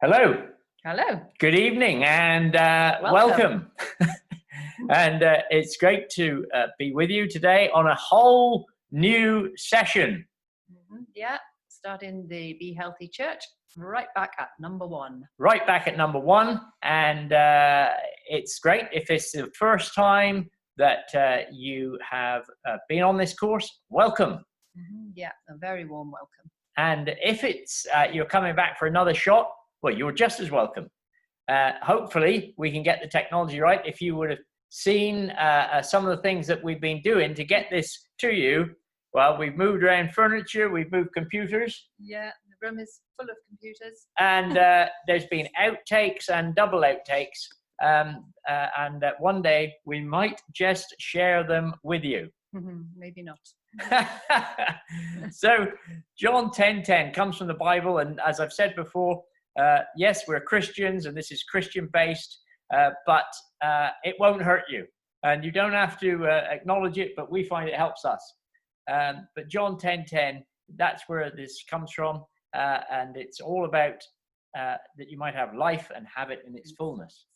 Hello. Hello. Good evening and welcome. And it's great to be with you today on a whole new session. Yeah, starting the Be Healthy Church right back at number one. Right back at number one. And it's great if it's the first time that you have been on this course. Welcome. Yeah, a very warm welcome. And if it's you're coming back for another shot, well, you're just as welcome. Hopefully, we can get the technology right. If you would have seen some of the things that we've been doing to get this to you, well, we've moved around furniture, we've moved computers. Yeah, the room is full of computers. And there's been outtakes and double outtakes. And one day, we might just share them with you. Maybe not. So, John 10:10 comes from the Bible. And as I've said before, yes, we're Christians and this is Christian based, but it won't hurt you and you don't have to acknowledge it, but we find it helps us. But John 10:10, that's where this comes from, and it's all about that you might have life and have it in its fullness.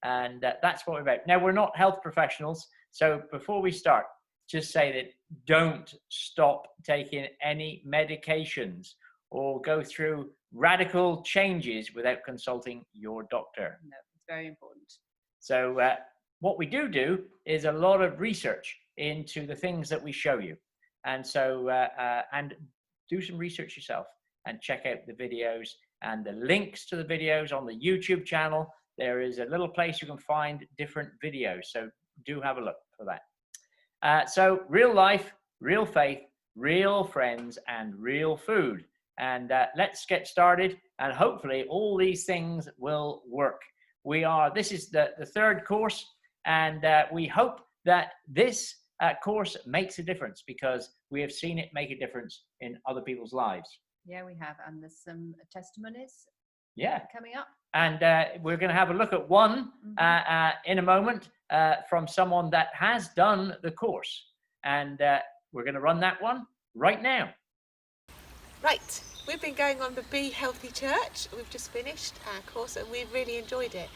And that's what we're about. Now, we're not health professionals, so before we start, just say that don't stop taking any medications or go through radical changes without consulting your doctor. No, it's very important. So what we do is a lot of research into the things that we show you. And so, and do some research yourself and check out the videos and the links to the videos on the YouTube channel. There is a little place you can find different videos. So do have a look for that. So real life, real faith, real friends, and real food. And let's get started, and hopefully all these things will work. This is the third course, and we hope that this course makes a difference because we have seen it make a difference in other people's lives. Yeah, we have, and there's some testimonies coming up. And we're going to have a look at one in a moment from someone that has done the course. And we're going to run that one right now. Right, we've been going on the Be Healthy Church. We've just finished our course and we've really enjoyed it.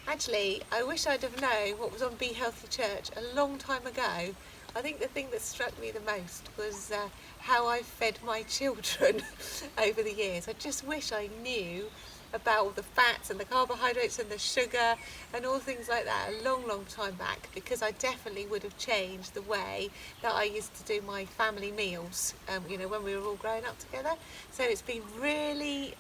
Actually, I wish I'd have known what was on Be Healthy Church a long time ago. I think the thing that struck me the most was how I fed my children over the years. I just wish I knew about all the fats and the carbohydrates and the sugar and all things like that a long time back, because I definitely would have changed the way that I used to do my family meals, when we were all growing up together. So it's been really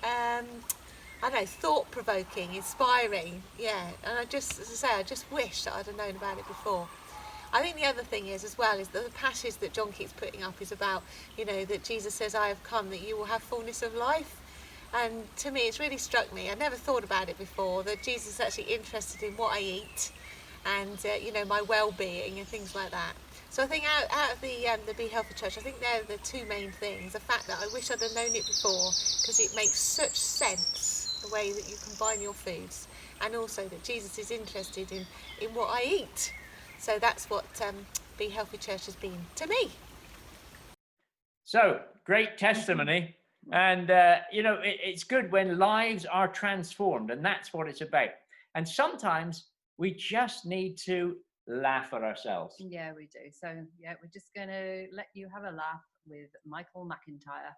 thought-provoking, inspiring, and I just wish that I'd have known about it before. I think the other thing is as well is that the passage that John keeps putting up is about, that Jesus says, I have come that you will have fullness of life. And to me, it's really struck me. I never thought about it before, that Jesus is actually interested in what I eat and, my well-being and things like that. So I think out of the Be Healthy Church, I think they're the two main things. The fact that I wish I'd have known it before, because it makes such sense, the way that you combine your foods, and also that Jesus is interested in what I eat. So that's what Be Healthy Church has been to me. So, great testimony. And, it's good when lives are transformed, and that's what it's about. And sometimes we just need to laugh at ourselves. Yeah, we do. So, we're just going to let you have a laugh with Michael McIntyre.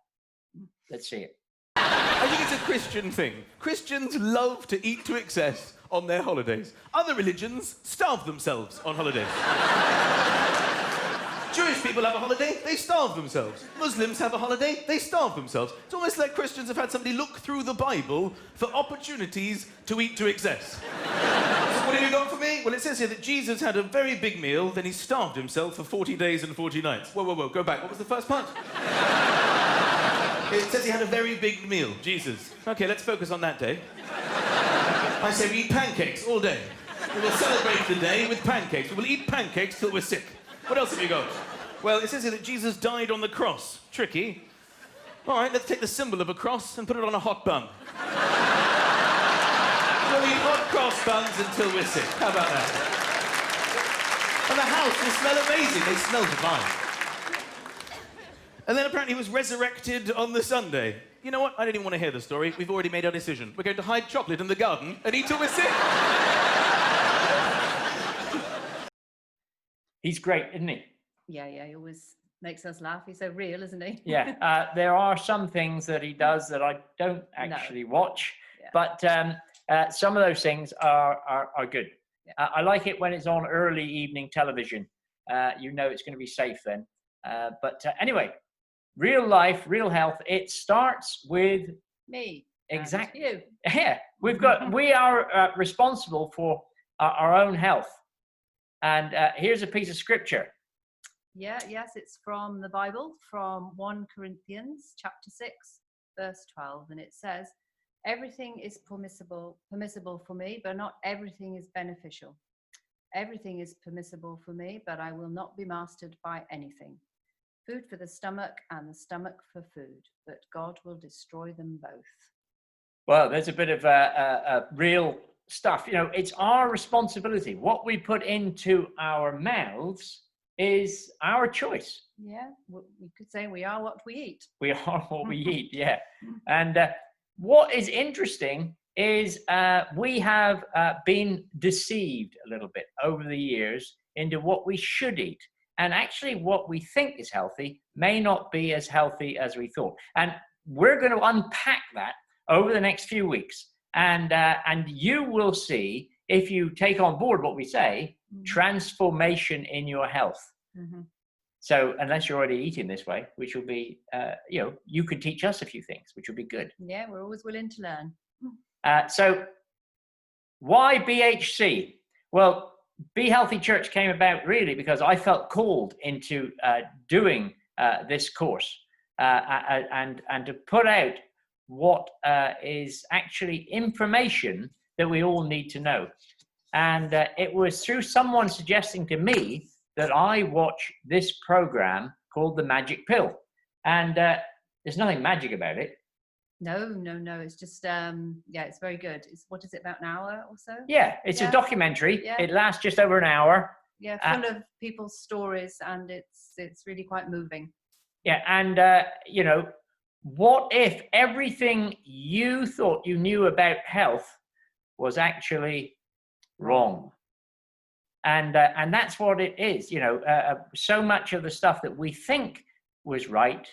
Let's see it. I think it's a Christian thing. Christians love to eat to excess on their holidays. Other religions starve themselves on holidays. Jewish people have a holiday, they starve themselves. Muslims have a holiday, they starve themselves. It's almost like Christians have had somebody look through the Bible for opportunities to eat to excess. So what have you got for me? Well, it says here that Jesus had a very big meal, then he starved himself for 40 days and 40 nights. Whoa, go back. What was the first part? It says he had a very big meal, Jesus. Okay, let's focus on that day. I say we eat pancakes all day. We will celebrate the day with pancakes. We will eat pancakes till we're sick. What else have you got? Well, it says here that Jesus died on the cross. Tricky. All right, let's take the symbol of a cross and put it on a hot bun. We'll eat hot cross buns until we're sick. How about that? And the house will smell amazing. They smell divine. And then apparently he was resurrected on the Sunday. You know what? I don't even want to hear the story. We've already made our decision. We're going to hide chocolate in the garden and eat till we're sick. He's great, isn't he? Yeah, he always makes us laugh. He's so real, isn't he? Yeah, there are some things that he does that I don't actually watch, Yeah. but some of those things are good. Yeah. I like it when it's on early evening television. You know it's going to be safe then. But anyway, real life, real health. It starts with Me. exactly. You. Yeah, we are responsible for our own health. And here's a piece of scripture. Yes, it's from the Bible, from 1 Corinthians chapter 6, verse 12. And it says, everything is permissible for me, but not everything is beneficial. Everything is permissible for me, but I will not be mastered by anything. Food for the stomach and the stomach for food, but God will destroy them both. Well, there's a bit of real stuff. You know, it's our responsibility. What we put into our mouths is our choice. Yeah, we could say we are what we eat. We are what we eat, yeah. And what is interesting is we have been deceived a little bit over the years into what we should eat. And actually what we think is healthy may not be as healthy as we thought. And we're going to unpack that over the next few weeks. And you will see, if you take on board what we say, transformation in your health. Mm-hmm. So unless you're already eating this way, which will be, you could teach us a few things, which would be good. Yeah, we're always willing to learn. So why BHC? Well, Be Healthy Church came about really because I felt called into doing this course and to put out what is actually information that we all need to know. And it was through someone suggesting to me that I watch this program called The Magic Pill. And there's nothing magic about it. No. It's just, it's very good. What is it, about an hour or so? Yeah, it's a documentary. Yeah. It lasts just over an hour. Yeah, full of people's stories, and it's really quite moving. Yeah, and, what if everything you thought you knew about health was actually wrong? And that's what it is. So much of the stuff that we think was right,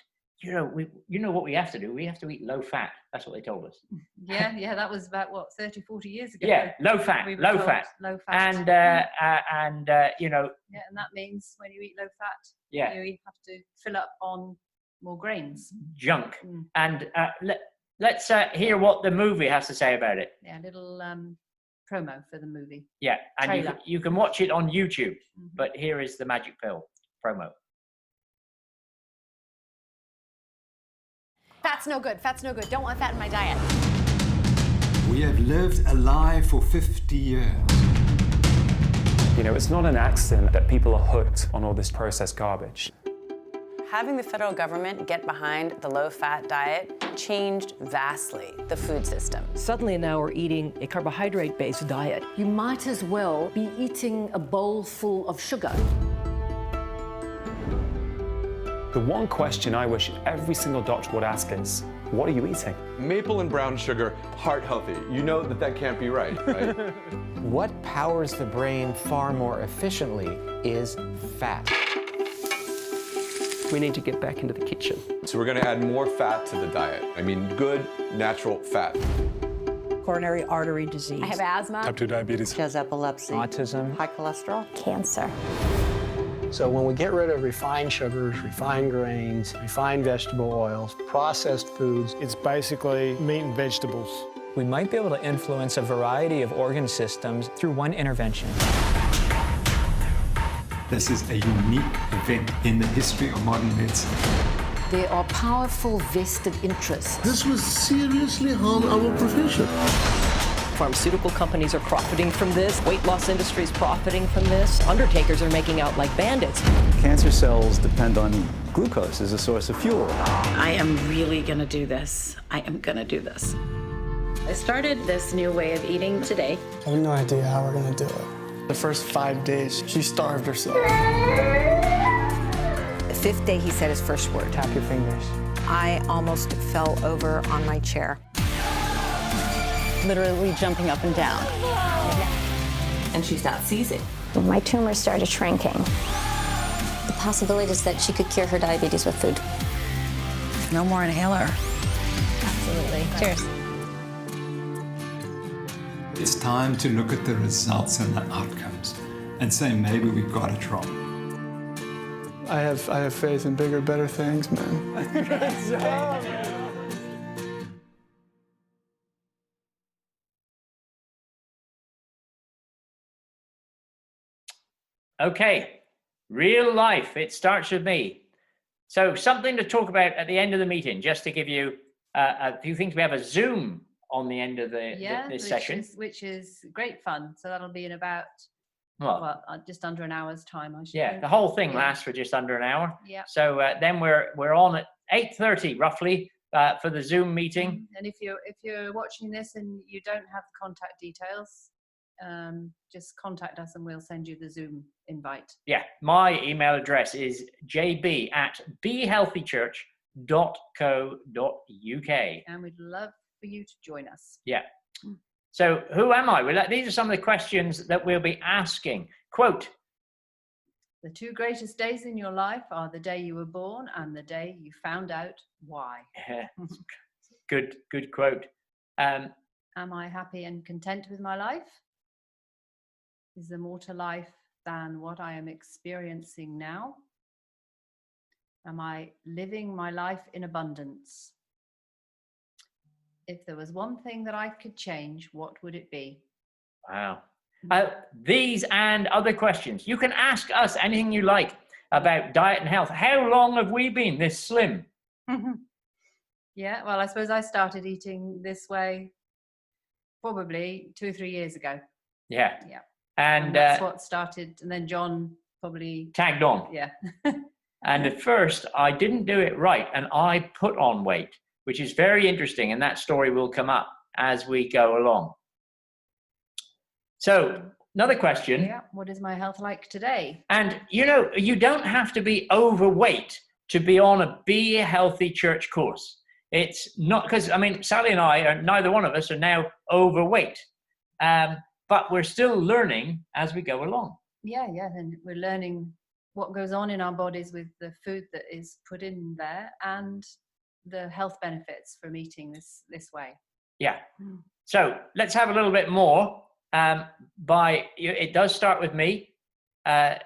what we have to do? We have to eat low fat. That's what they told us. Yeah, that was about 30, 40 years ago. Yeah, low fat. And And and that means when you eat low fat, you have to fill up on more grains. Junk. And let's hear what the movie has to say about it. Yeah, a little promo for the movie. Yeah, and you can watch it on YouTube. But here is the Magic Pill promo. Fat's no good. Fat's no good. Don't want fat in my diet. We have lived a lie for 50 years. It's not an accident that people are hooked on all this processed garbage. Having the federal government get behind the low-fat diet changed vastly the food system. Suddenly now we're eating a carbohydrate-based diet. You might as well be eating a bowl full of sugar. The one question I wish every single doctor would ask is, what are you eating? Maple and brown sugar, heart healthy. You know that can't be right? What powers the brain far more efficiently is fat. We need to get back into the kitchen. So we're going to add more fat to the diet. I mean, good, natural fat. Coronary artery disease. I have asthma. Type 2 diabetes. She has epilepsy. Autism. High cholesterol. Cancer. So when we get rid of refined sugars, refined grains, refined vegetable oils, processed foods, it's basically meat and vegetables. We might be able to influence a variety of organ systems through one intervention. This is a unique event in the history of modern medicine. There are powerful vested interests. This will seriously harm our profession. Pharmaceutical companies are profiting from this. Weight loss industry is profiting from this. Undertakers are making out like bandits. Cancer cells depend on glucose as a source of fuel. I am really going to do this. I am going to do this. I started this new way of eating today. I have no idea how we're going to do it. The first 5 days, she starved herself. 5th day, he said his first word. Tap your fingers. I almost fell over on my chair. Literally jumping up and down. And she's not seizing. My tumor started shrinking. The possibility is that she could cure her diabetes with food. No more inhaler. Absolutely. Cheers. It's time to look at the results and the outcomes and say, maybe we got it wrong. I have faith in bigger, better things, man. Good job, man. Okay, real life. It starts with me. So something to talk about at the end of the meeting, just to give you a few things. We have a Zoom on the end of this session. Which is great fun. So that'll be in about, just under an hour's time, I should think. The whole thing lasts for just under an hour. Yeah. So then we're on at 8:30 roughly for the Zoom meeting. And if you're watching this and you don't have the contact details, just contact us and we'll send you the Zoom invite. Yeah, my email address is jb@BeHealthyChurch.co.uk. And we'd love for you to join us. Yeah. So who am I? Well, these are some of the questions that we'll be asking. Quote, the two greatest days in your life are the day you were born and the day you found out why. Good quote. Am I happy and content with my life? Is there more to life than what I am experiencing now? Am I living my life in abundance? If there was one thing that I could change, what would it be? Wow. These and other questions. You can ask us anything you like about diet and health. How long have we been this slim? Yeah, well, I suppose I started eating this way probably 2 or 3 years ago. Yeah. Yeah. And that's what started, and then John probably tagged on. Yeah. And at first, I didn't do it right, and I put on weight, which is very interesting, and that story will come up as we go along. So, another question. Yeah, what is my health like today? And, you don't have to be overweight to be on a Be Healthy Church course. It's not, because, Sally and I, neither one of us are now overweight. But we're still learning as we go along. Yeah, and we're learning what goes on in our bodies with the food that is put in there and the health benefits from eating this way. Yeah. So let's have a little bit more. It does start with me. I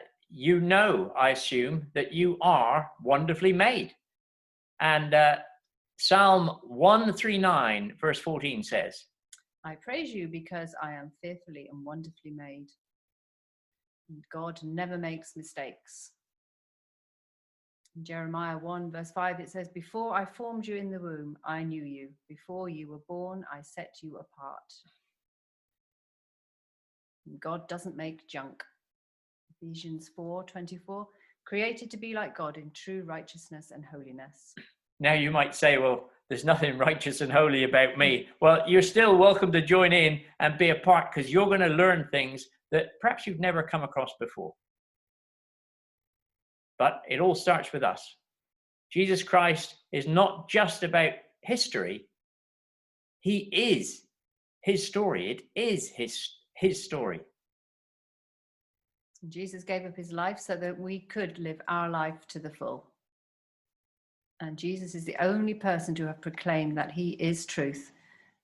assume that you are wonderfully made. And Psalm 139, verse 14 says, I praise you because I am fearfully and wonderfully made. And God never makes mistakes. In Jeremiah 1 verse 5, it says, before I formed you in the womb, I knew you. Before you were born, I set you apart. And God doesn't make junk. Ephesians 4:24, created to be like God in true righteousness and holiness. Now you might say, well, there's nothing righteous and holy about me. Well, you're still welcome to join in and be a part, because you're going to learn things that perhaps you've never come across before. But it all starts with us. Jesus Christ is not just about history. He is his story. It is his story. Jesus gave up his life so that we could live our life to the full. And Jesus is the only person to have proclaimed that he is truth.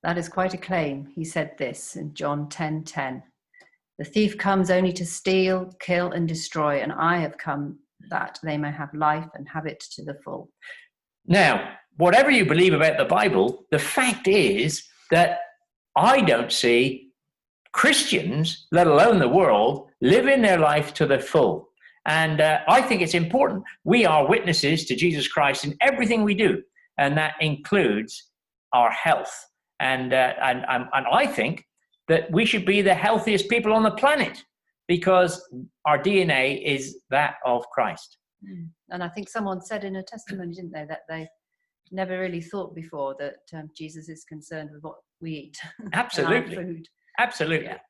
That is quite a claim. He said this in John 10:10. The thief comes only to steal, kill, and destroy, and I have come that they may have life and have it to the full. Now, whatever you believe about the Bible, the fact is that I don't see Christians, let alone the world, living their life to the full. And I think it's important. We are witnesses to Jesus Christ in everything we do, and that includes our health. And I think that we should be the healthiest people on the planet because our DNA is that of Christ. And I think someone said in a testimony, didn't they, that they never really thought before that Jesus is concerned with what we eat. Absolutely. Food. Absolutely. Yeah.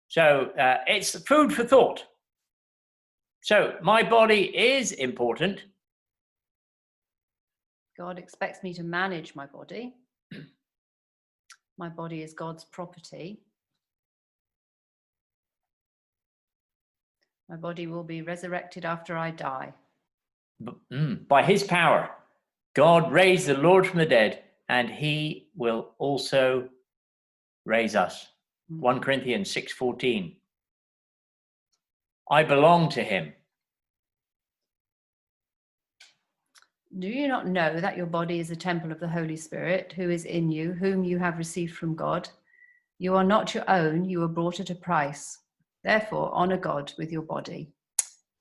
So it's food for thought. So my body is important, God expects me to manage my body. My body is God's property. My body will be resurrected after I die. By his power, God raised the Lord from the dead, and he will also raise us. 1 Corinthians 6:14. I belong to him. Do you not know that your body is a temple of the Holy Spirit, who is in you, whom you have received from God? You are not your own, you were bought at a price. Therefore, honor God with your body.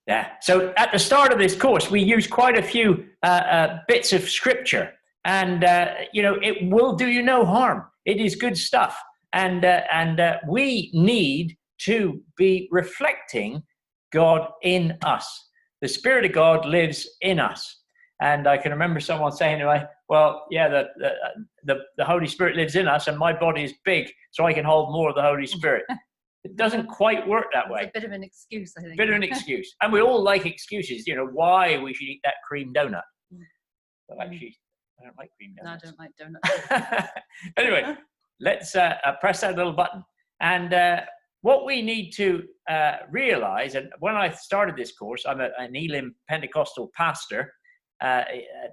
Yeah. So at the start of this course, we use quite a few bits of scripture, and it will do you no harm. It is good stuff, and we need to be reflecting God in us. The Spirit of God lives in us. And I can remember someone saying to me, well, yeah, the Holy Spirit lives in us and my body is big, so I can hold more of the Holy Spirit. It doesn't quite work that way. It's a bit of an excuse, I think. Bit of an excuse. And we all like excuses, why we should eat that cream donut. But actually, I don't like cream donuts. No, I don't like donuts. Anyway, let's press that little button. And what we need to realize, and when I started this course, I'm an Elim Pentecostal pastor,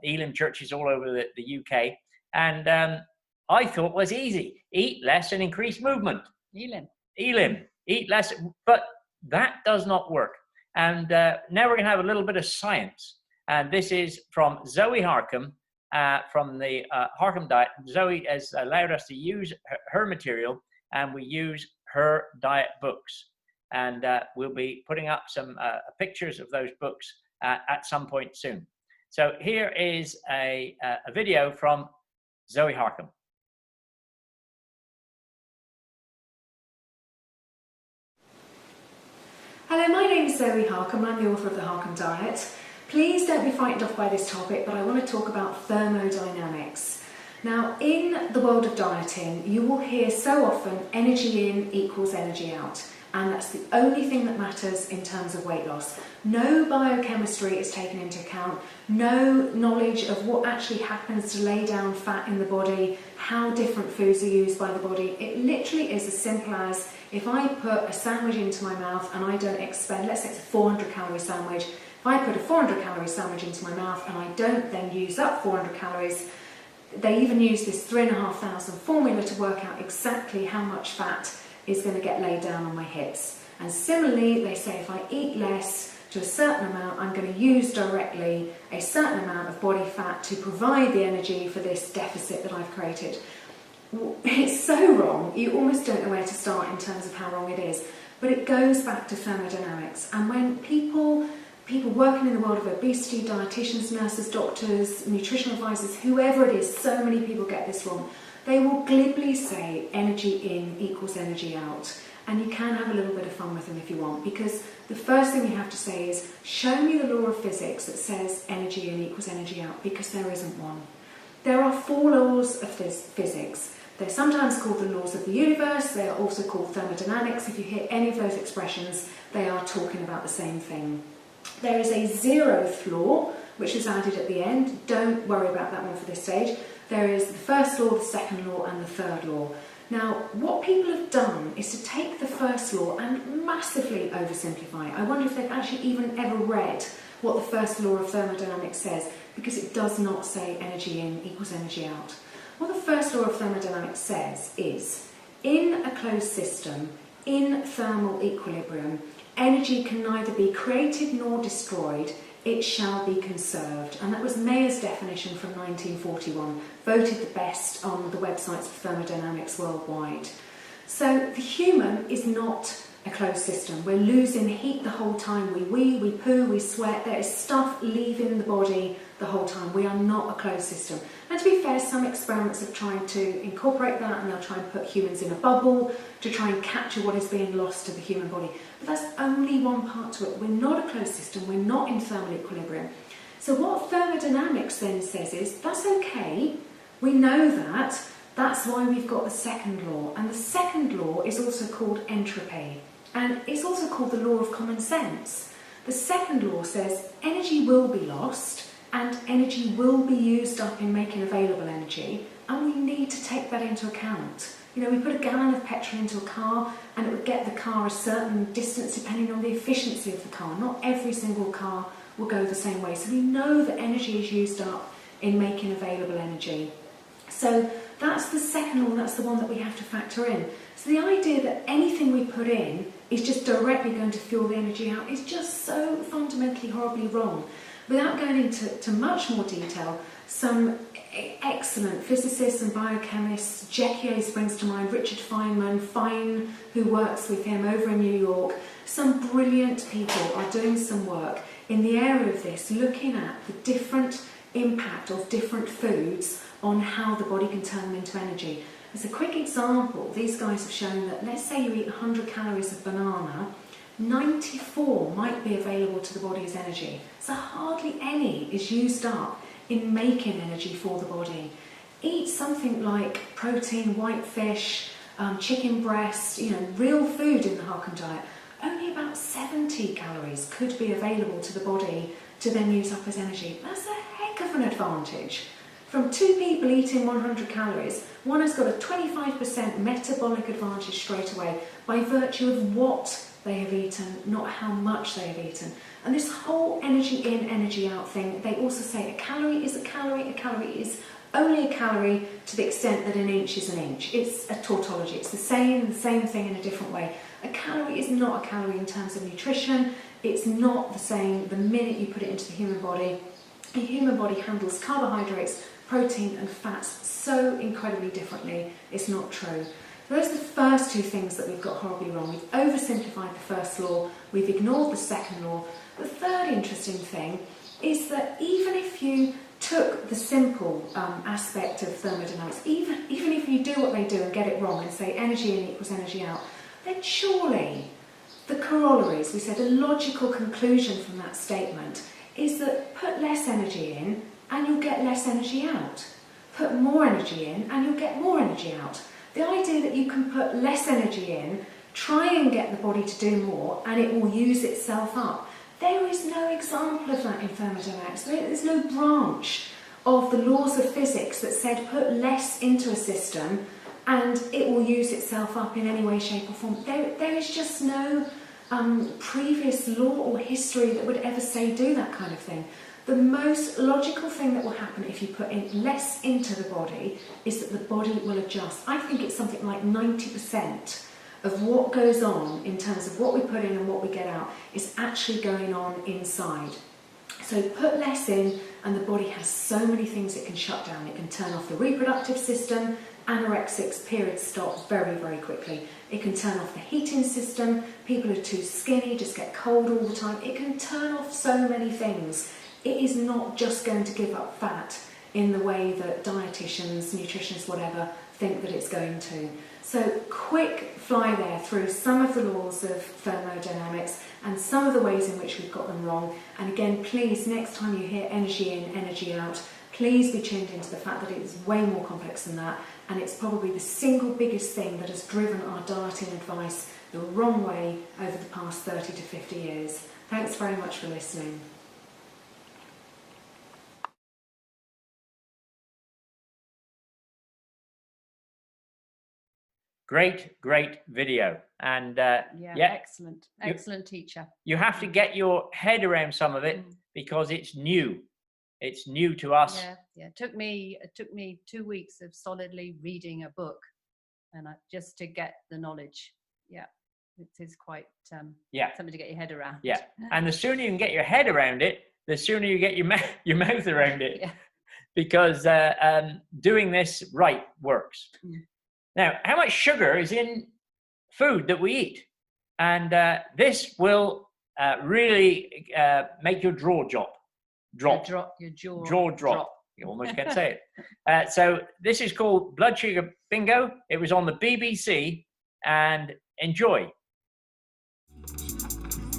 Elim churches all over the UK, and I thought it was easy. Eat less and increase movement. Elim, eat less, but that does not work. And now we're going to have a little bit of science, and this is from Zoe Harcombe from the Harcombe Diet. Zoe has allowed us to use her material, and we use her diet books, and we'll be putting up some pictures of those books at some point soon. So here is a video from Zoe Harcombe. Hello, my name is Zoe Harcombe. I'm the author of the Harcombe Diet. Please don't be frightened off by this topic, but I want to talk about thermodynamics. Now, in the world of dieting, you will hear so often energy in equals energy out. And that's the only thing that matters in terms of weight loss. No biochemistry is taken into account, no knowledge of what actually happens to lay down fat in the body, how different foods are used by the body. It literally is as simple as, if I put a sandwich into my mouth and I don't expend, let's say it's a 400 calorie sandwich, if I put a 400 calorie sandwich into my mouth and I don't then use up 400 calories, they even use this 3,500 formula to work out exactly how much fat is going to get laid down on my hips. And similarly, they say if I eat less to a certain amount, I'm going to use directly a certain amount of body fat to provide the energy for this deficit that I've created. It's so wrong, you almost don't know where to start in terms of how wrong it is. But it goes back to thermodynamics. And when people working in the world of obesity, dietitians, nurses, doctors, nutritional advisors, whoever it is, so many people get this wrong. They will glibly say energy in equals energy out. And you can have a little bit of fun with them if you want, because the first thing you have to say is, show me the law of physics that says energy in equals energy out, because there isn't one. There are 4 laws of physics. They're sometimes called the laws of the universe. They are also called thermodynamics. If you hear any of those expressions, they are talking about the same thing. There is a 0th law, which is added at the end. Don't worry about that one for this stage. There is the first law, the second law, and the third law. Now, what people have done is to take the first law and massively oversimplify it. I wonder if they've actually even ever read what the first law of thermodynamics says, because it does not say energy in equals energy out. What the first law of thermodynamics says is, in a closed system, in thermal equilibrium, energy can neither be created nor destroyed, it shall be conserved. And that was Mayer's definition from 1941, voted the best on the websites of thermodynamics worldwide. So the human is not a closed system. We're losing heat the whole time. We wee, we poo, we sweat. There is stuff leaving the body the whole time. We are not a closed system. And to be fair, some experiments have tried to incorporate that, and they'll try and put humans in a bubble to try and capture what is being lost to the human body. But that's only one part to it. We're not a closed system. We're not in thermal equilibrium. So what thermodynamics then says is, that's okay. We know that. That's why we've got the second law. And the second law is also called entropy. And it's also called the law of common sense. The second law says energy will be lost, and energy will be used up in making available energy, and we need to take that into account. You know, we put a gallon of petrol into a car and it would get the car a certain distance depending on the efficiency of the car. Not every single car will go the same way. So we know that energy is used up in making available energy. So that's the second law, that's the one that we have to factor in. So the idea that anything we put in is just directly going to fuel the energy out is just so fundamentally horribly wrong. Without going into much more detail, some excellent physicists and biochemists, Jekyll springs to mind, Richard Feynman, who works with him over in New York, some brilliant people are doing some work in the area of this, looking at the different impact of different foods on how the body can turn them into energy. As a quick example, these guys have shown that, let's say you eat 100 calories of banana, 94 might be available to the body as energy. So hardly any is used up in making energy for the body. Eat something like protein, white fish, chicken breast, you know, real food in the Harcombe Diet. Only about 70 calories could be available to the body to then use up as energy. That's a heck of an advantage. From two people eating 100 calories, one has got a 25% metabolic advantage straight away by virtue of what they have eaten, not how much they have eaten. And this whole energy in, energy out thing, they also say a calorie is a calorie is only a calorie to the extent that an inch is an inch. It's a tautology, it's the same thing in a different way. A calorie is not a calorie in terms of nutrition, it's not the same the minute you put it into the human body. The human body handles carbohydrates, protein and fats so incredibly differently, it's not true. Those are the first two things that we've got horribly wrong. We've oversimplified the first law, we've ignored the second law. The third interesting thing is that even if you took the simple aspect of thermodynamics, even if you do what they do and get it wrong and say energy in equals energy out, then surely the corollaries, we said a logical conclusion from that statement, is that put less energy in and you'll get less energy out. Put more energy in and you'll get more energy out. The idea that you can put less energy in, try and get the body to do more, and it will use itself up. There is no example of that in thermodynamics. There's no branch of the laws of physics that said put less into a system and it will use itself up in any way, shape or form. There is just no previous law or history that would ever say do that kind of thing. The most logical thing that will happen if you put in less into the body is that the body will adjust. I think it's something like 90% of what goes on in terms of what we put in and what we get out is actually going on inside. So put less in and the body has so many things it can shut down. It can turn off the reproductive system, anorexics, periods stop very, very quickly. It can turn off the heating system, people who are too skinny just get cold all the time. It can turn off so many things. It is not just going to give up fat in the way that dietitians, nutritionists, whatever, think that it's going to. So quick fly there through some of the laws of thermodynamics and some of the ways in which we've got them wrong. And again, please, next time you hear energy in, energy out, please be tuned into the fact that it is way more complex than that. And it's probably the single biggest thing that has driven our dieting advice the wrong way over the past 30 to 50 years. Thanks very much for listening. Great video. And excellent teacher. You have to get your head around some of it because it's new. It's new to us. Yeah. It took me 2 weeks of solidly reading a book, and just to get the knowledge. Yeah, it is quite something to get your head around. Yeah, and the sooner you can get your head around it, the sooner you get your mouth around it. Yeah. Because doing this right works. Now, how much sugar is in food that we eat? And this will really make your jaw drop. Your jaw drop. You almost can't say it. So this is called Blood Sugar Bingo. It was on the BBC, and enjoy.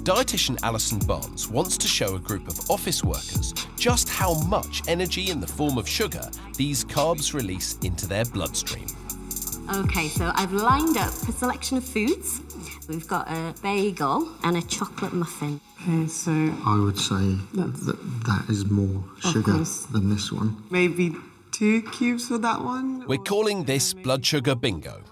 Dietitian Alison Barnes wants to show a group of office workers just how much energy in the form of sugar these carbs release into their bloodstream. Okay, so I've lined up a selection of foods. We've got a bagel and a chocolate muffin. Okay, so I would say that is more sugar than this one. maybe 2 cubes for that one. We're calling this blood sugar bingo.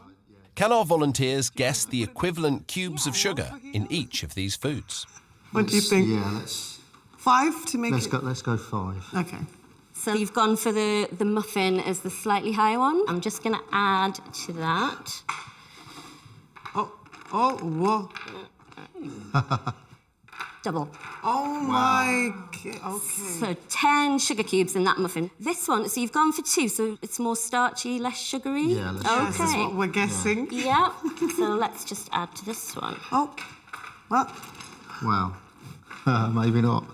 Can our volunteers guess the equivalent cubes of sugar in each of these foods? What do you think? Yeah, let's 5 to make it. Let's go 5. Okay. So you've gone for the muffin as the slightly higher one. I'm just going to add to that. Whoa. Double. Oh my, okay. So 10 sugar cubes in that muffin. This one, so you've gone for 2, so it's more starchy, less sugary? Yeah, This is what we're guessing. Yeah. So let's just add to this one. What? Wow. Maybe not.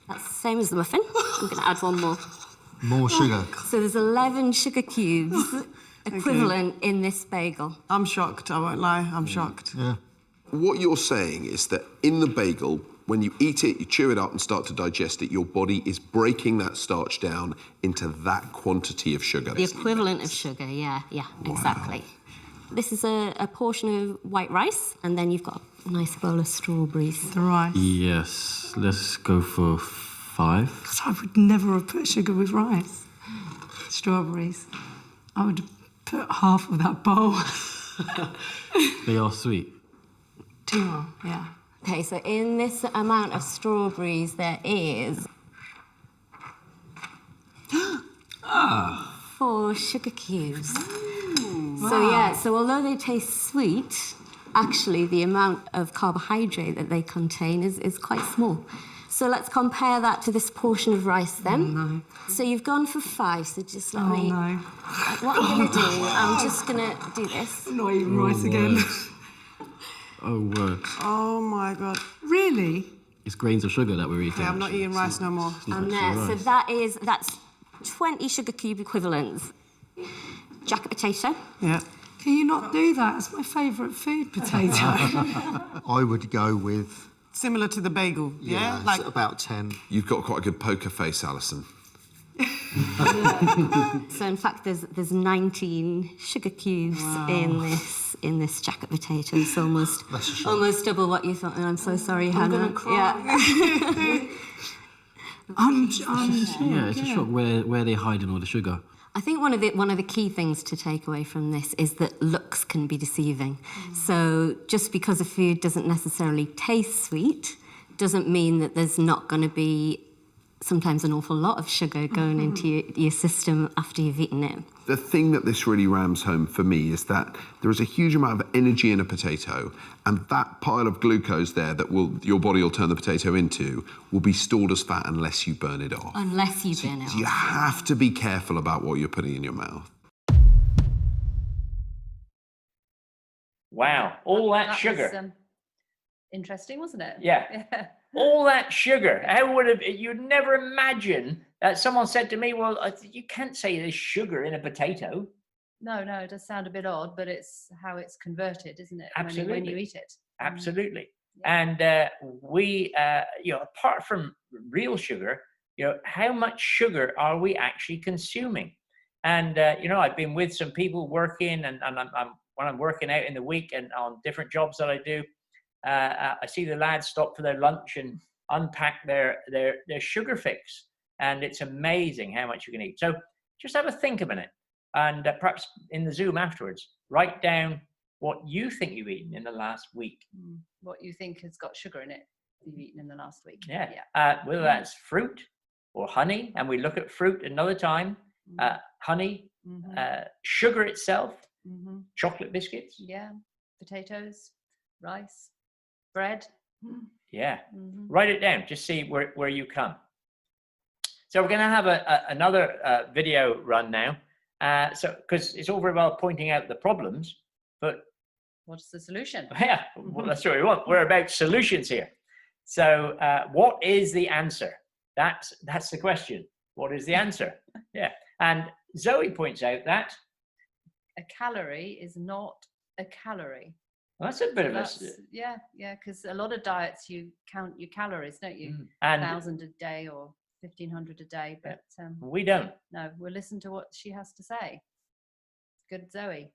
That's the same as the muffin. I'm going to add one more. More sugar. So there's 11 sugar cubes equivalent in this bagel. I'm shocked, I won't lie, I'm shocked. Yeah. What you're saying is that in the bagel, when you eat it, you chew it up and start to digest it, your body is breaking that starch down into that quantity of sugar. The equivalent of sugar, yeah, exactly. This is a portion of white rice, and then you've got a nice bowl of strawberries. The rice. Yes, let's go for 5. Because I would never have put sugar with rice. Strawberries. I would put half of that bowl. They are sweet. 2 more, yeah. Okay, so in this amount of strawberries, there is 4 sugar cubes. So although they taste sweet, actually the amount of carbohydrate that they contain is quite small. So let's compare that to this portion of rice then. No. So you've gone for 5, so just let me... No. What I'm going to do, I'm just going to do this. I'm not eating rice again. Oh, word. Oh my God. Really? It's grains of sugar that we're eating. Yeah, I'm not eating rice no more. And there, so that's 20 sugar cube equivalents. Jacket potato. Yeah. Can you not do that? It's my favourite food, potato. I would go with... Similar to the bagel, yeah? Like about 10. You've got quite a good poker face, Alison. So in fact, there's 19 sugar cubes in this jacket potato. It's almost double what you thought. And I'm so sorry, Hannah. I'm gonna cry. Yeah. It's a shock where they're hiding all the sugar. I think one of the key things to take away from this is that looks can be deceiving. So just because a food doesn't necessarily taste sweet doesn't mean that there's not going to be sometimes an awful lot of sugar going into your system after you've eaten it. The thing that this really rams home for me is that there is a huge amount of energy in a potato, and that pile of glucose there that your body will turn the potato into will be stored as fat unless you burn it off. Unless you burn it off. You have to be careful about what you're putting in your mouth. Wow, all that sugar. Was, interesting, wasn't it? Yeah. All that sugar. How would you'd never imagine that someone said to me, well, you can't say there's sugar in a potato. No, it does sound a bit odd, but it's how it's converted, isn't it? Absolutely. When you eat it. Absolutely. And we, apart from real sugar, how much sugar are we actually consuming? And, I've been with some people working and when I'm working out in the week and on different jobs that I do, I see the lads stop for their lunch and unpack their sugar fix, and it's amazing how much you can eat. So just have a think a minute, and perhaps in the Zoom afterwards, write down what you think you've eaten in the last week. What you think has got sugar in it you've eaten in the last week. Yeah. Whether that's fruit or honey, and we look at fruit another time, honey, sugar itself, chocolate biscuits. Yeah, potatoes, rice. Bread. Yeah. Write it down. Just see where you come. So we're going to have another video run now. Because it's all very well pointing out the problems, but what's the solution? Yeah, well, that's what we want. We're about solutions here. So what is the answer? That's the question. What is the answer? Yeah. And Zoe points out that a calorie is not a calorie. Well, that's a bit of a... Yeah, because a lot of diets, you count your calories, don't you? And 1,000 a day or 1,500 a day, but... we don't. No, we'll listen to what she has to say. Good, Zoe.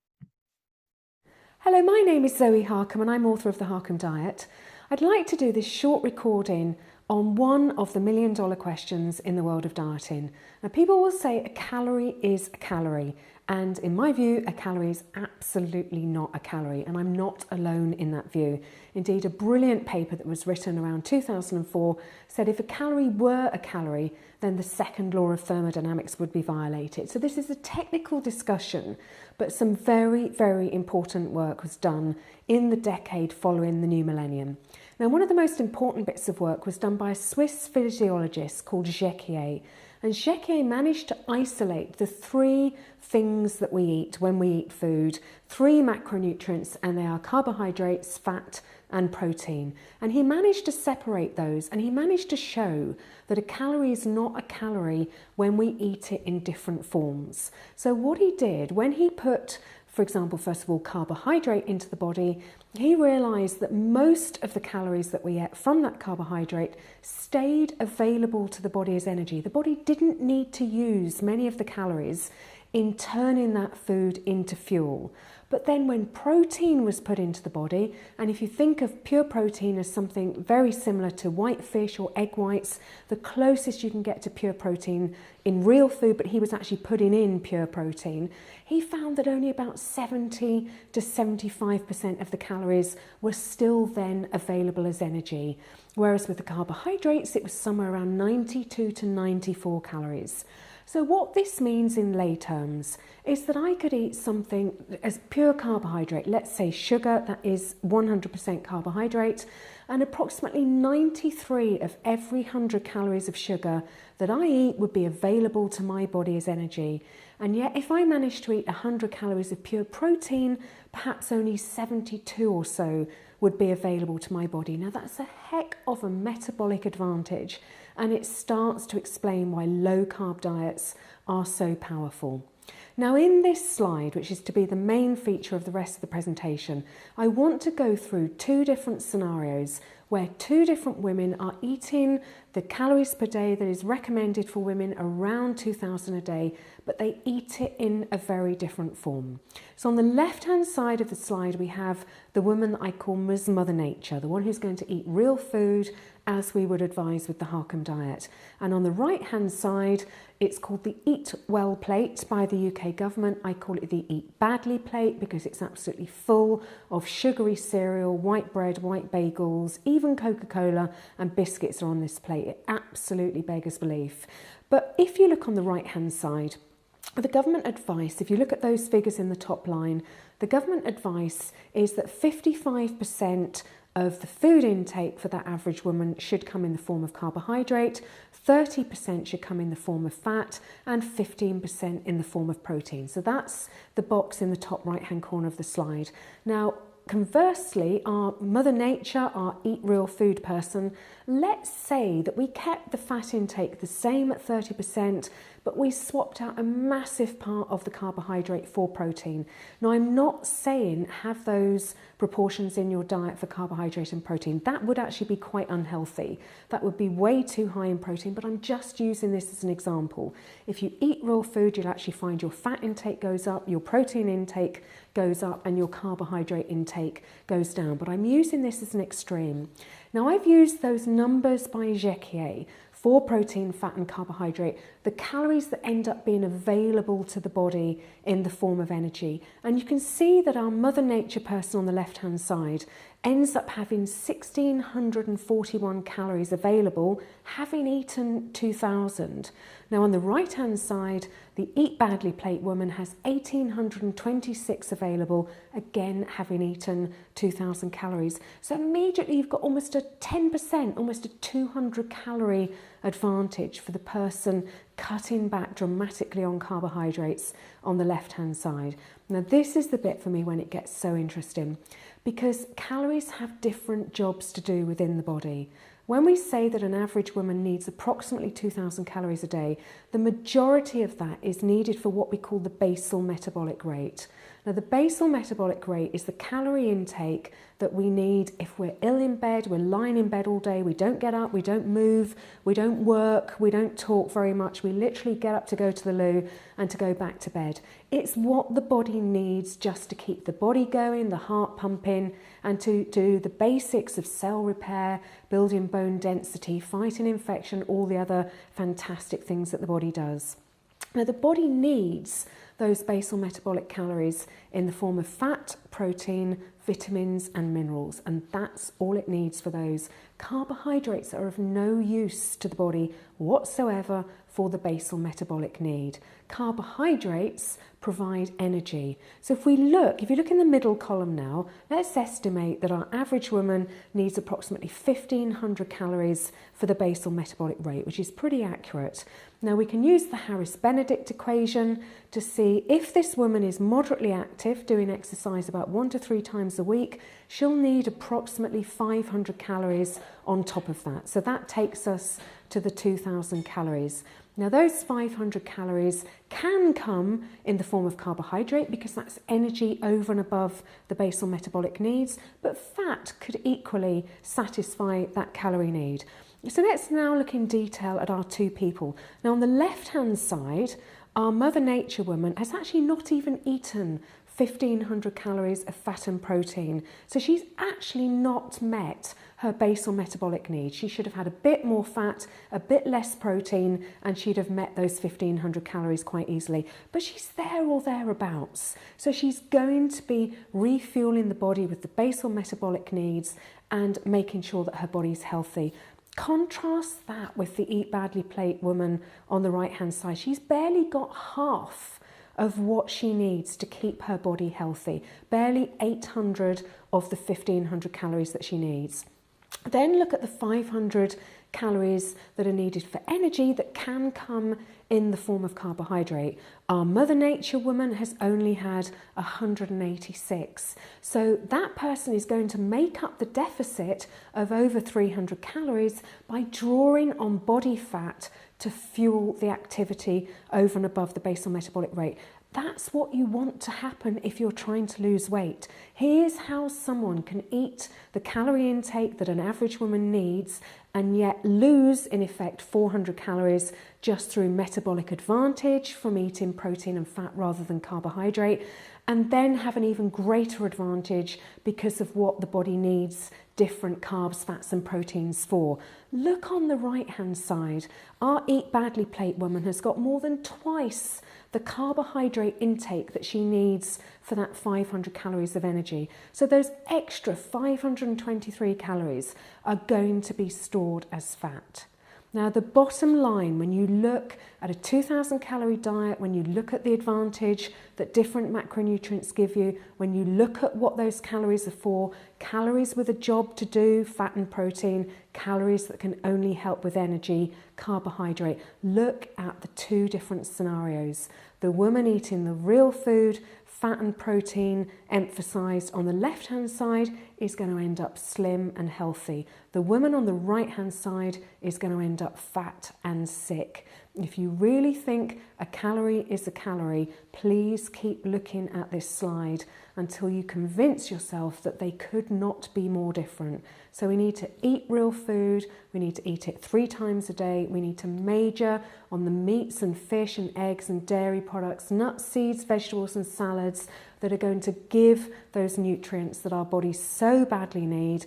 Hello, my name is Zoe Harcombe and I'm author of the Harcombe Diet. I'd like to do this short recording on one of the $1 million questions in the world of dieting. Now, people will say a calorie is a calorie, and in my view, a calorie is absolutely not a calorie, and I'm not alone in that view. Indeed, a brilliant paper that was written around 2004 said if a calorie were a calorie, then the second law of thermodynamics would be violated. So this is a technical discussion, but some very, very important work was done in the decade following the new millennium. Now, one of the most important bits of work was done by a Swiss physiologist called Jequier. And Jequier managed to isolate the 3 things that we eat when we eat food, 3 macronutrients, and they are carbohydrates, fat, and protein. And he managed to separate those, and he managed to show that a calorie is not a calorie when we eat it in different forms. So what he did, when he put, for example, first of all, carbohydrate into the body, he realised that most of the calories that we ate from that carbohydrate stayed available to the body as energy. The body didn't need to use many of the calories in turning that food into fuel. But then when protein was put into the body, and if you think of pure protein as something very similar to white fish or egg whites, the closest you can get to pure protein in real food, but he was actually putting in pure protein, he found that only about 70 to 75% of the calories were still then available as energy. Whereas with the carbohydrates, it was somewhere around 92 to 94 calories. So what this means in lay terms is that I could eat something as pure carbohydrate, let's say sugar, that is 100% carbohydrate, and approximately 93 of every 100 calories of sugar that I eat would be available to my body as energy. And yet if I managed to eat 100 calories of pure protein, perhaps only 72 or so would be available to my body. Now that's a heck of a metabolic advantage, and it starts to explain why low carb diets are so powerful. Now in this slide, which is to be the main feature of the rest of the presentation, I want to go through 2 different scenarios where 2 different women are eating the calories per day that is recommended for women around 2,000 a day, but they eat it in a very different form. So on the left-hand side of the slide, we have the woman that I call Ms. Mother Nature, the one who's going to eat real food as we would advise with the Harcombe Diet. And on the right-hand side, it's called the Eat Well plate by the UK government. I call it the Eat Badly plate because it's absolutely full of sugary cereal, white bread, white bagels, even Coca-Cola and biscuits are on this plate. It absolutely beggars belief. But if you look on the right-hand side, the government advice, if you look at those figures in the top line, the government advice is that 55% of the food intake for that average woman should come in the form of carbohydrate, 30% should come in the form of fat, and 15% in the form of protein. So that's the box in the top right-hand corner of the slide. Now, conversely, our Mother Nature, our eat real food person, let's say that we kept the fat intake the same at 30%, but we swapped out a massive part of the carbohydrate for protein. Now, I'm not saying have those proportions in your diet for carbohydrate and protein. That would actually be quite unhealthy. That would be way too high in protein, but I'm just using this as an example. If you eat real food, you'll actually find your fat intake goes up, your protein intake goes up, and your carbohydrate intake goes down. But I'm using this as an extreme. Now, I've used those numbers by Jequier for protein, fat and carbohydrate, the calories that end up being available to the body in the form of energy. And you can see that our Mother Nature person on the left-hand side ends up having 1,641 calories available, having eaten 2,000. Now on the right-hand side, the Eat Badly plate woman has 1,826 available, again having eaten 2,000 calories. So immediately you've got almost a 10%, almost a 200 calorie advantage for the person cutting back dramatically on carbohydrates on the left-hand side. Now this is the bit for me when it gets so interesting, because calories have different jobs to do within the body. When we say that an average woman needs approximately 2,000 calories a day, the majority of that is needed for what we call the basal metabolic rate. Now, the basal metabolic rate is the calorie intake that we need if we're ill in bed, we're lying in bed all day, we don't get up, we don't move, we don't work, we don't talk very much, we literally get up to go to the loo and to go back to bed. It's what the body needs just to keep the body going, the heart pumping, and to do the basics of cell repair, building bone density, fighting infection, all the other fantastic things that the body does. Now, the body needs those basal metabolic calories in the form of fat, protein, vitamins and minerals, and that's all it needs for those. Carbohydrates are of no use to the body whatsoever for the basal metabolic need. Carbohydrates provide energy. So if you look in the middle column now, let's estimate that our average woman needs approximately 1,500 calories for the basal metabolic rate, which is pretty accurate. Now we can use the Harris-Benedict equation to see if this woman is moderately active, doing exercise about 1 to 3 times a week, she'll need approximately 500 calories on top of that. So that takes us to the 2,000 calories. Now those 500 calories can come in the form of carbohydrate because that's energy over and above the basal metabolic needs, but fat could equally satisfy that calorie need. So let's now look in detail at our two people. Now on the left-hand side, our Mother Nature woman has actually not even eaten 1,500 calories of fat and protein. So she's actually not met her basal metabolic needs. She should have had a bit more fat, a bit less protein, and she'd have met those 1,500 calories quite easily. But she's there or thereabouts. So she's going to be refueling the body with the basal metabolic needs and making sure that her body's healthy. Contrast that with the Eat Badly plate woman on the right-hand side. She's barely got half of what she needs to keep her body healthy. Barely 800 of the 1,500 calories that she needs. Then look at the 500 calories that are needed for energy that can come in the form of carbohydrate. Our Mother Nature woman has only had 186. So that person is going to make up the deficit of over 300 calories by drawing on body fat to fuel the activity over and above the basal metabolic rate. That's what you want to happen if you're trying to lose weight. Here's how someone can eat the calorie intake that an average woman needs and yet lose, in effect, 400 calories just through metabolic advantage from eating protein and fat rather than carbohydrate, and then have an even greater advantage because of what the body needs different carbs, fats and proteins for. Look on the right-hand side. Our Eat Badly plate woman has got more than twice the carbohydrate intake that she needs for that 500 calories of energy. So those extra 523 calories are going to be stored as fat. Now the bottom line, when you look at a 2,000 calorie diet, when you look at the advantage that different macronutrients give you, when you look at what those calories are for, calories with a job to do, fat and protein, calories that can only help with energy, carbohydrate. Look at the two different scenarios. The woman eating the real food, fat and protein emphasised on the left-hand side is going to end up slim and healthy. The woman on the right-hand side is going to end up fat and sick. If you really think a calorie is a calorie, please keep looking at this slide until you convince yourself that they could not be more different. So we need to eat real food, we need to eat it 3 times a day, we need to major on the meats and fish and eggs and dairy products, nuts, seeds, vegetables and salads that are going to give those nutrients that our bodies so badly need.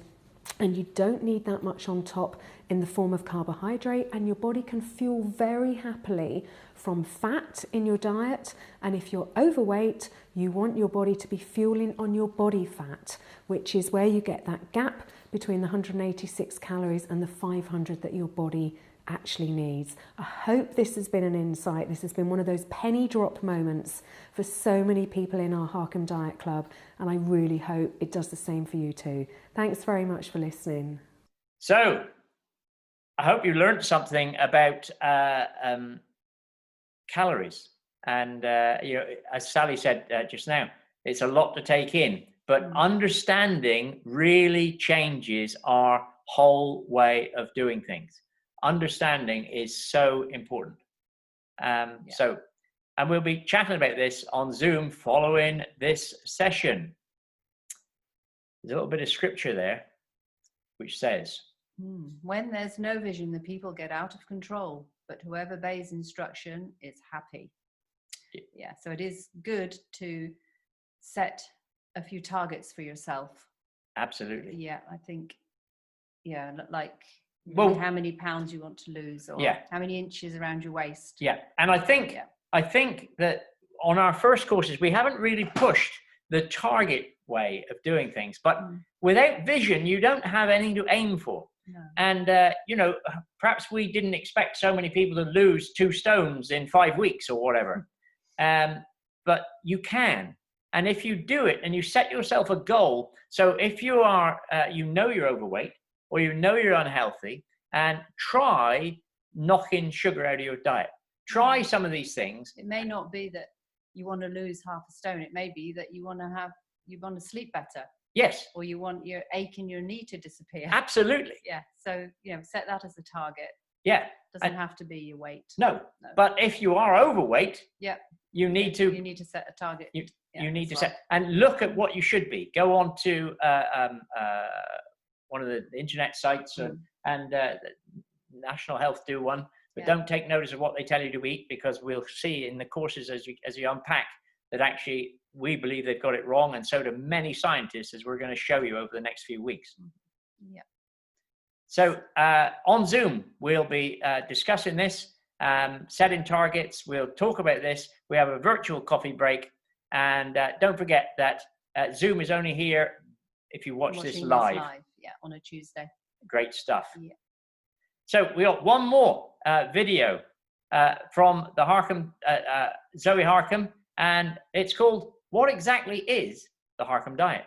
And you don't need that much on top in the form of carbohydrate, and your body can fuel very happily from fat in your diet. And if you're overweight, you want your body to be fueling on your body fat, which is where you get that gap between the 186 calories and the 500 that your body actually needs. I hope this has been an insight. This has been one of those penny drop moments for so many people in our Harcombe Diet Club, and I really hope it does the same for you too. Thanks very much for listening. So, I hope you learned something about calories. And you know, as Sally said just now, it's a lot to take in, but understanding really changes our whole way of doing things. Understanding is so important. And we'll be chatting about this on Zoom following this session. There's a little bit of scripture there which says, when there's no vision, the people get out of control, but whoever obeys instruction is happy. Yeah, so it is good to set a few targets for yourself. Absolutely. Yeah, I think, yeah, like Well, how many pounds you want to lose, or yeah. how many inches around your waist. Yeah, and I think that on our first courses we haven't really pushed the target way of doing things, but without vision you don't have anything to aim for. No. And you know, perhaps we didn't expect so many people to lose 2 stones in 5 weeks or whatever, but you can. And if you do it and you set yourself a goal, so if you are you know you're overweight or you know you're unhealthy, and try knocking sugar out of your diet. Try some of these things. It may not be that you want to lose half a stone. It may be that you want to sleep better. Yes. Or you want your ache in your knee to disappear. Absolutely. Yeah. So, set that as a target. Yeah. Doesn't have to be your weight. No. But if you are overweight, you need to set a target. You need to set and look at what you should be. Go on to one of the internet sites and National Health do one, but don't take notice of what they tell you to eat, because we'll see in the courses as you unpack that actually we believe they've got it wrong, and so do many scientists, as we're going to show you over the next few weeks. Yeah. So on Zoom we'll be discussing this, setting targets. We'll talk about this. We have a virtual coffee break, and don't forget that Zoom is only here if you watch this live. Yeah, on a Tuesday. Great stuff. Yeah. So we got one more video from the Harcombe, Zoe Harcombe, and it's called "What Exactly Is the Harcombe Diet?"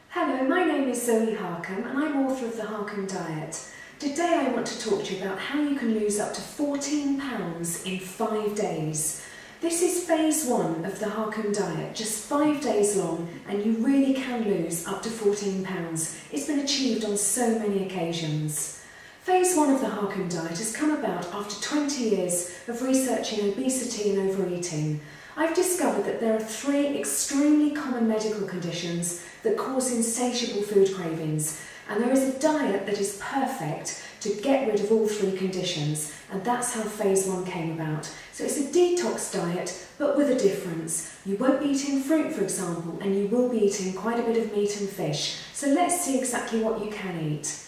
Hello, my name is Zoe Harcombe and I'm author of the Harcombe Diet. Today I want to talk to you about how you can lose up to 14 pounds in 5 days. This is phase 1 of the Harcombe Diet, just 5 days long, and you really can lose up to 14 pounds. It's been achieved on so many occasions. Phase 1 of the Harcombe Diet has come about after 20 years of researching obesity and overeating. I've discovered that there are 3 extremely common medical conditions that cause insatiable food cravings, and there is a diet that is perfect to get rid of all 3 conditions, and that's how phase 1 came about. So it's a detox diet, but with a difference. You won't be eating fruit, for example, and you will be eating quite a bit of meat and fish. So let's see exactly what you can eat.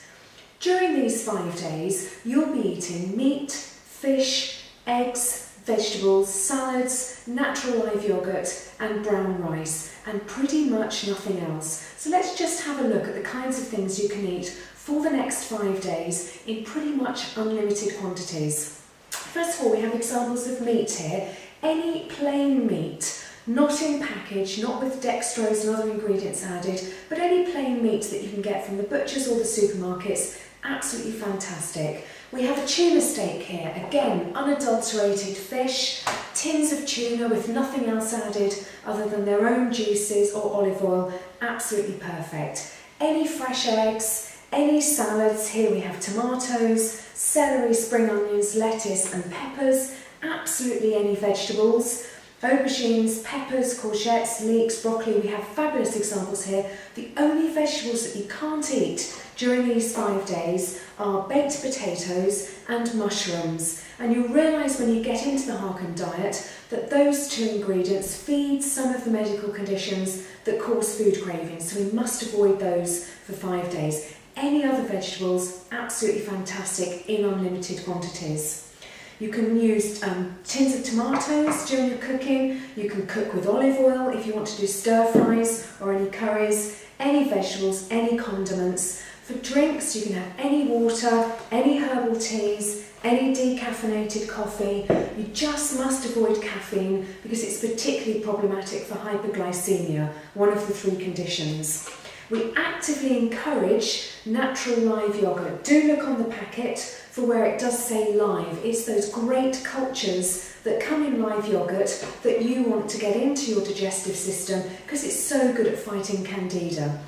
During these 5 days, you'll be eating meat, fish, eggs, vegetables, salads, natural live yogurt and brown rice, and pretty much nothing else. So let's just have a look at the kinds of things you can eat for the next 5 days in pretty much unlimited quantities. First of all, we have examples of meat here. Any plain meat, not in package, not with dextrose and other ingredients added, but any plain meat that you can get from the butchers or the supermarkets, absolutely fantastic. We have a tuna steak here, again, unadulterated fish, tins of tuna with nothing else added other than their own juices or olive oil, absolutely perfect. Any fresh eggs, any salads, here we have tomatoes, celery, spring onions, lettuce and peppers, absolutely any vegetables, aubergines, peppers, courgettes, leeks, broccoli, we have fabulous examples here. The only vegetables that you can't eat during these 5 days are baked potatoes and mushrooms. And you'll realise when you get into the Harcombe Diet that those 2 ingredients feed some of the medical conditions that cause food cravings, so we must avoid those for 5 days. Any other vegetables, absolutely fantastic in unlimited quantities. You can use tins of tomatoes during your cooking. You can cook with olive oil if you want to do stir fries or any curries, any vegetables, any condiments. For drinks, you can have any water, any herbal teas, any decaffeinated coffee. You just must avoid caffeine because it's particularly problematic for hyperglycemia, one of the 3 conditions. We actively encourage natural live yogurt. Do look on the packet for where it does say live. It's those great cultures that come in live yogurt that you want to get into your digestive system because it's so good at fighting candida.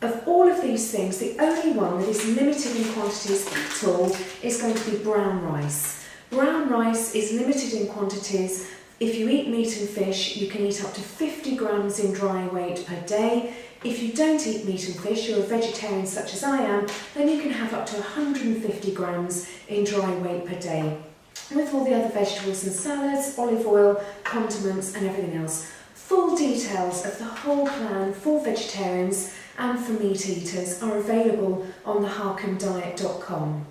Of all of these things, the only one that is limited in quantities at all is going to be brown rice. Brown rice is limited in quantities If you eat meat and fish, you can eat up to 50 grams in dry weight per day. If you don't eat meat and fish, you're a vegetarian such as I am, then you can have up to 150 grams in dry weight per day. With all the other vegetables and salads, olive oil, condiments and everything else. Full details of the whole plan for vegetarians and for meat eaters are available on theharcombediet.com.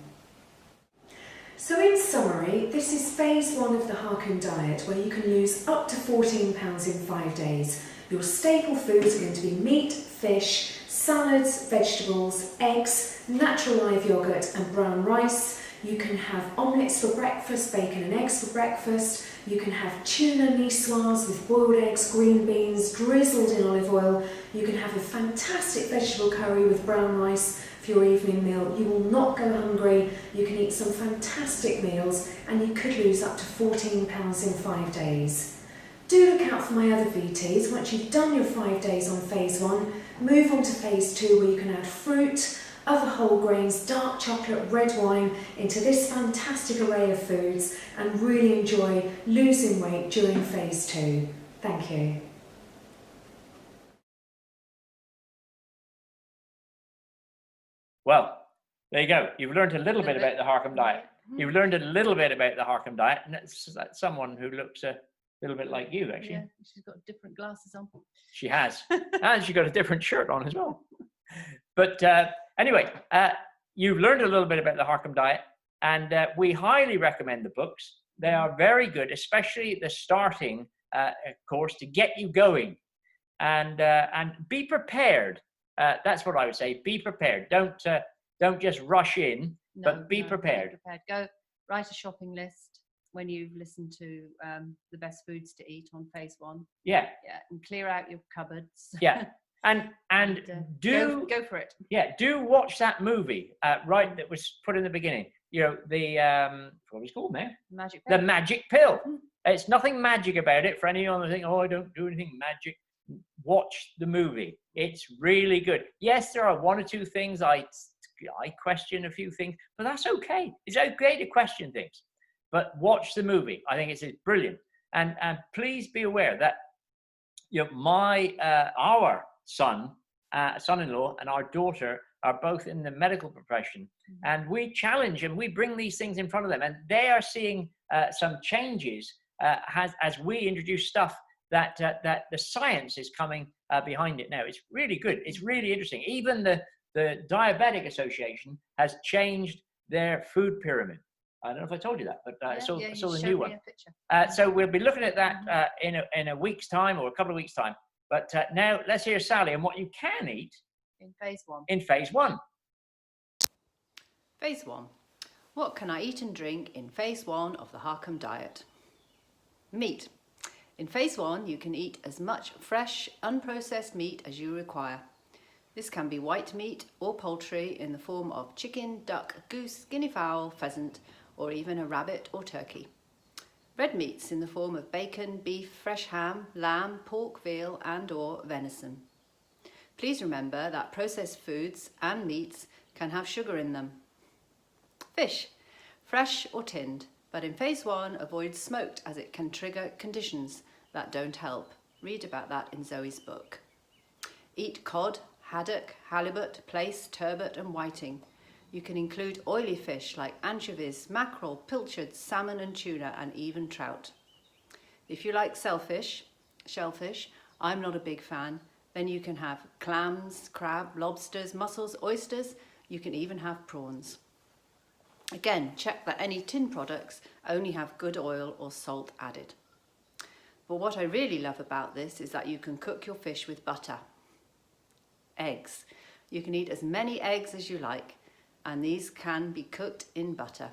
So in summary, this is phase 1 of the Harcombe Diet, where you can lose up to 14 pounds in 5 days. Your staple foods are going to be meat, fish, salads, vegetables, eggs, natural live yogurt and brown rice. You can have omelettes for breakfast, bacon and eggs for breakfast. You can have tuna niçoise with boiled eggs, green beans, drizzled in olive oil. You can have a fantastic vegetable curry with brown rice for your evening meal. You will not go hungry. You can eat some fantastic meals and you could lose up to 14 pounds in 5 days. Do look out for my other VTs. Once you've done your 5 days on phase 1, move on to phase 2 where you can add fruit, other whole grains, dark chocolate, red wine into this fantastic array of foods and really enjoy losing weight during phase 2. Thank you. Well, there you go. You've learned a little bit about the Harcombe Diet. You've learned a little bit about the Harcombe Diet, and that's someone who looks a little bit like you, actually. Yeah, she's got different glasses on. She has. And she's got a different shirt on as well. But anyway, you've learned a little bit about the Harcombe Diet, and we highly recommend the books. They are very good, especially the starting course to get you going. And be prepared. That's what I would say. Be prepared. Don't just rush in, but be prepared. Be prepared. Go write a shopping list when you've listened to the best foods to eat on phase 1. Yeah. Yeah, and clear out your cupboards. Yeah. And do go for it. Yeah, do watch that movie, right? That was put in the beginning. You know, the what was it called now? Magic Pill. The Magic Pill. It's nothing magic about it. For anyone who think, oh, I don't do anything magic. Watch the movie. It's really good. Yes, there are 1 or 2 things I question a few things, but that's okay. It's okay to question things. But watch the movie. I think it's brilliant. And please be aware that our son-in-law and our daughter are both in the medical profession, and we challenge and we bring these things in front of them, and they are seeing some changes as we introduce stuff that the science is coming behind it now. It's really good. It's really interesting. Even the Diabetic Association has changed their food pyramid. I don't know if I told you that, but I saw the new one. So we'll be looking at that in a week's time or a couple of weeks' time. But now let's hear Sally and what you can eat in phase 1. In phase 1. Phase 1. What can I eat and drink in phase 1 of the Harcombe Diet? Meat. In phase 1, you can eat as much fresh, unprocessed meat as you require. This can be white meat or poultry in the form of chicken, duck, goose, guinea fowl, pheasant, or even a rabbit or turkey. Red meats in the form of bacon, beef, fresh ham, lamb, pork, veal and/or venison. Please remember that processed foods and meats can have sugar in them. Fish, fresh or tinned, but in phase 1 avoid smoked as it can trigger conditions that don't help. Read about that in Zoe's book. Eat cod, haddock, halibut, plaice, turbot and whiting. You can include oily fish like anchovies, mackerel, pilchards, salmon and tuna and even trout. If you like shellfish, I'm not a big fan, then you can have clams, crab, lobsters, mussels, oysters. You can even have prawns. Again, check that any tin products only have good oil or salt added. But what I really love about this is that you can cook your fish with butter. Eggs. You can eat as many eggs as you like, and these can be cooked in butter.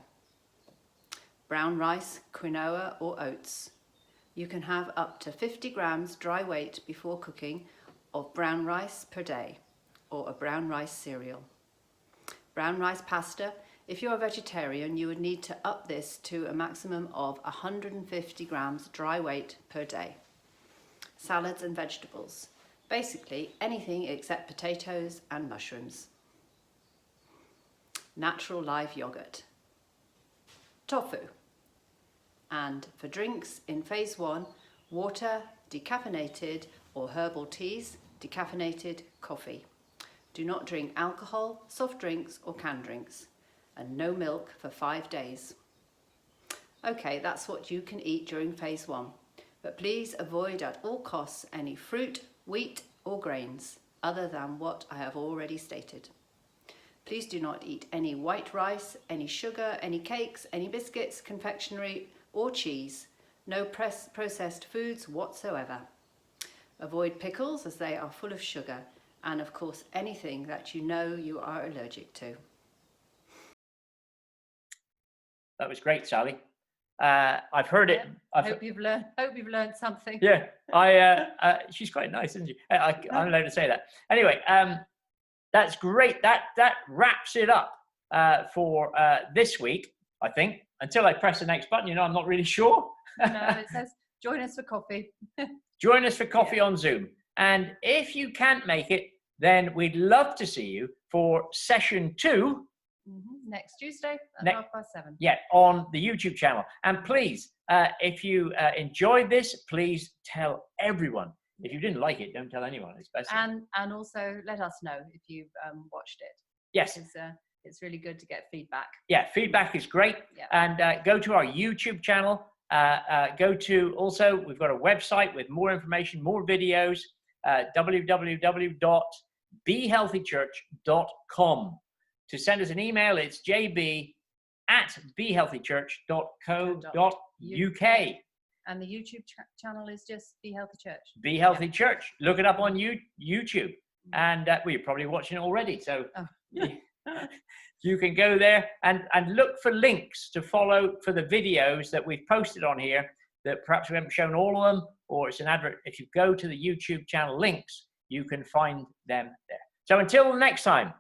Brown rice, quinoa or oats. You can have up to 50 grams dry weight before cooking of brown rice per day, or a brown rice cereal. Brown rice pasta. If you're a vegetarian, you would need to up this to a maximum of 150 grams dry weight per day. Salads and vegetables. Basically anything except potatoes and mushrooms. Natural live yogurt. Tofu. And for drinks in phase 1, water, decaffeinated or herbal teas, decaffeinated coffee. Do not drink alcohol, soft drinks or canned drinks, and no milk for 5 days. Okay, that's what you can eat during phase 1, but please avoid at all costs any fruit, wheat or grains other than what I have already stated. Please do not eat any white rice, any sugar, any cakes, any biscuits, confectionery or cheese, no processed foods whatsoever. Avoid pickles as they are full of sugar, and of course anything that you know you are allergic to. That was great, Sally. I've heard it. Hope you've learned something. Yeah, she's quite nice, isn't she? I'm allowed to say that. Anyway, that's great. That wraps it up for this week, I think. Until I press the next button, I'm not really sure. No, it says join us for coffee. Join us for coffee on Zoom. And if you can't make it, then we'd love to see you for session 2. Next Tuesday at 7:30. Yeah, on the YouTube channel. And please, if you enjoyed this, please tell everyone. If you didn't like it, don't tell anyone. It's best. And also let us know if you've watched it. Yes. Because it's really good to get feedback. Yeah, feedback is great. Yeah. And go to our YouTube channel. Go to also, we've got a website with more information, more videos, www.BeHealthyChurch.com. To send us an email, it's jb@BeHealthyChurch.co.uk. And the YouTube channel is just Be Healthy Church. Be Healthy Church. Look it up on YouTube. And you're probably watching it already. So you can go there and look for links to follow for the videos that we've posted on here that perhaps we haven't shown all of them, or it's an advert. If you go to the YouTube channel links, you can find them there. So until next time,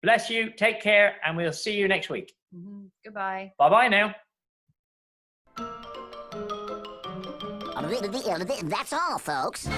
bless you, take care, and we'll see you next week. Goodbye. Bye-bye now. That's all, folks.